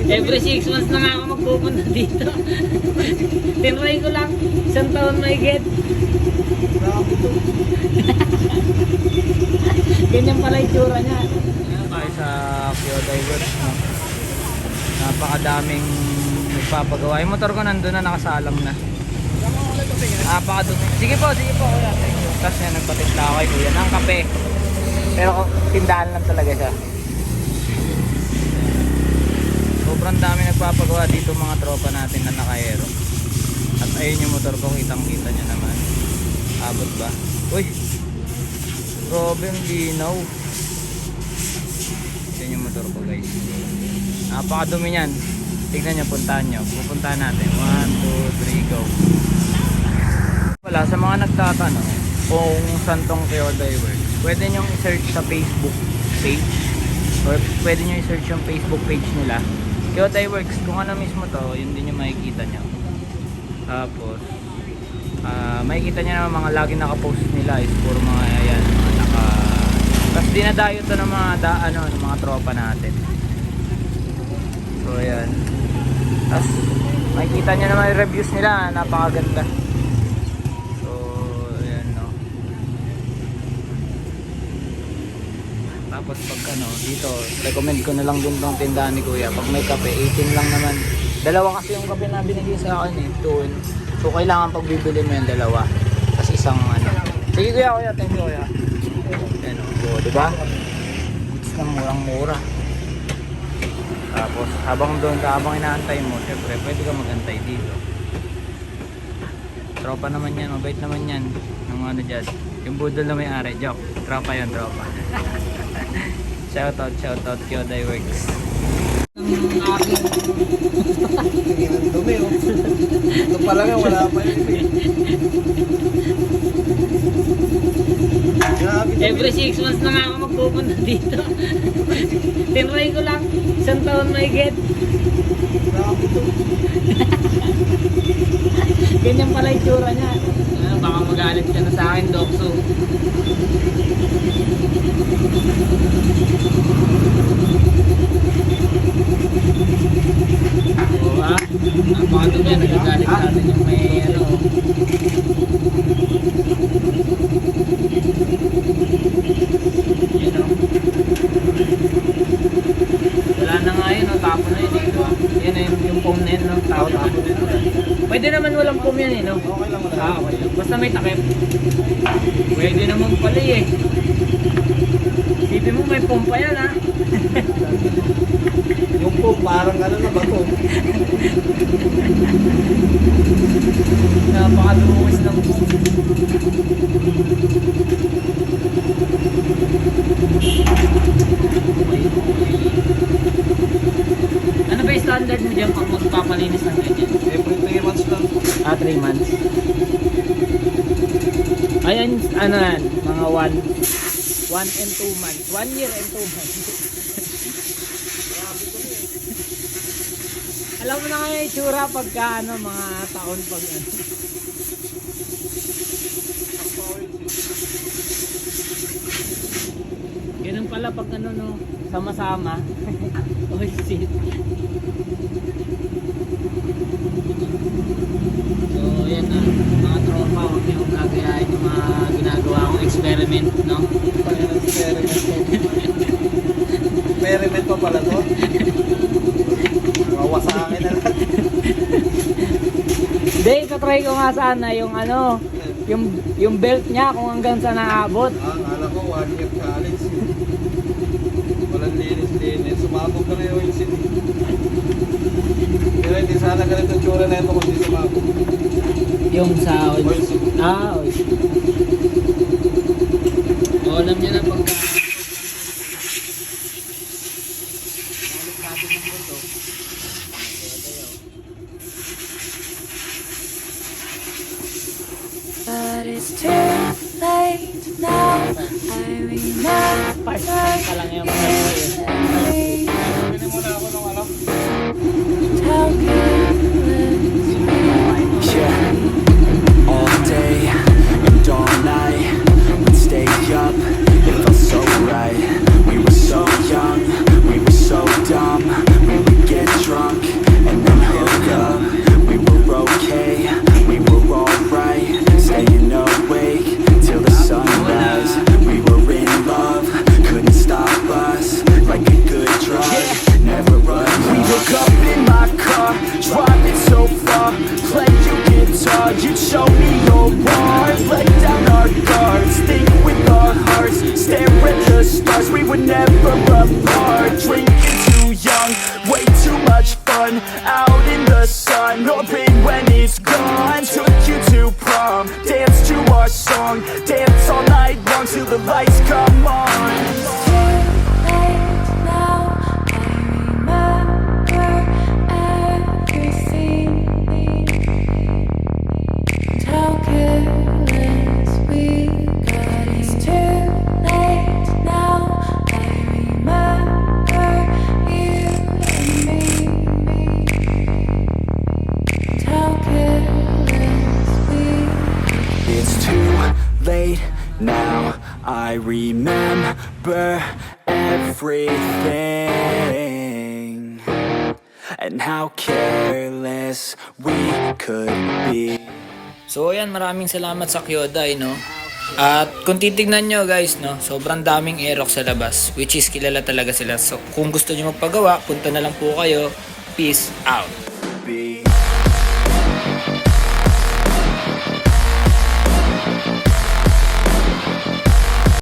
Every 6 months na nga ako magpupunta dito. Tinry ko lang, isang taon may get. Ganyan pala yung tsura niya. Tayo sa Pure Divers, no? Napakadaming nagpapagawa. Yung motor ko nandun na, nakasalang na. Napakadumi. Sige po kuya. Thank you. Tapos yan, nagpatitla ako kay kuya ng kape. Pero tindahan lang talaga siya. Sobrang dami nagpapagawa dito mga tropa natin na naka-aero. At ayun yung motor ko, kitang kita nyo naman. Abot ba? Uy! Grabe ang linaw. Yan yung motor ko guys. Napakadumi yan. Tignan nyo, puntahan nyo. Pupuntahan natin. 1, 2, 3, go. Wala, sa mga nagtatanong kung saan tong Kyodai Works, pwede nyo i-search sa Facebook page or pwede nyo i-search yung Facebook page nila. Kyodai Works, kung ano mismo to, yun din yung makikita nyo. Tapos makikita nyo naman mga lagi nakapost nila is puro mga yan, mga naka, tapos dinadayo to ng mga ng mga tropa natin. So ayan, tapos makikita nyo naman yung reviews nila, napakaganda. So ayan, no. Tapos pag dito, recommend ko na lang din tong tindahan ni kuya. Pag may kape, 18 lang naman. Dalawa kasi yung kape na binigay sa akin eh, 2. So kailangan pag bibili mo yung dalawa. Tapos isang Sige kuya, thank you kuya. Ayan o, diba? It's lang murang-mura. Tapos habang inaantay mo, syempre pwede ka magantay dito. Tropa naman yan, mabait naman yan. Ng dyan, yung budol na may-ari, joke. Tropa yan, tropa. Shoutout Kyodai Works. Ang dumi oh. Ito pala nga, wala pa yun eh. Every 6 months na nga ako magpupunta dito. Tinry ko lang, isang taon may get. Ganyan pala yung tsura niya. Baka magalit ka na sa akin, Dokso. Oo napakadumi yan, nagagalit sa atin yung may wala na nga yun, tapon na yun dito. Yan yung foam na yun, tapon na yun. Pwede naman walang foam yan no? Okay lang wala. Okay lang. Basta may takip. Pwede naman pala eh. Isipin mo may foam pa yan ha. Yung po, parang na bato. Napakadungis ng foam. Ano ba yung standard mo dyan pag magpapalinis ng ganyan? Every 3 months lang. 3 months. Ayan, mga 1 and 2 months. 1 year and 2 months. Alam mo na nga yung itsura pagka mga taon pag Ganun pala pag sama-sama. Oh shit. So yan mga tropa, huwag niyong gagayahin yung mga ginagawa kong experiment, no? Experiment pa pala to. Wawa sa akin na lang. Hindi, tatry ko nga sana yung belt niya kung hanggang saan naabot. Akala ko 1 year college. Walang linis. Sumabog ka na yung insin. Pero hindi sana ganito tsura na ito kung hindi sumabog. Yung sa oil. Oil seat. Oil seat. O, alam niyo na pagka But it's too late now. I remember first time pa lang yung mga Pwede muna ako ng how good Yeah, all day and all night, we'd stay up, it felt so right. We were so young, we were so dumb, we would get now I remember everything, and how careless we could be. So ayan, maraming salamat sa Kyodai, no? At kung titignan nyo guys, no, sobrang daming Aerox sa labas, which is kilala talaga sila. So kung gusto nyo magpagawa, punta na lang po kayo. Peace out.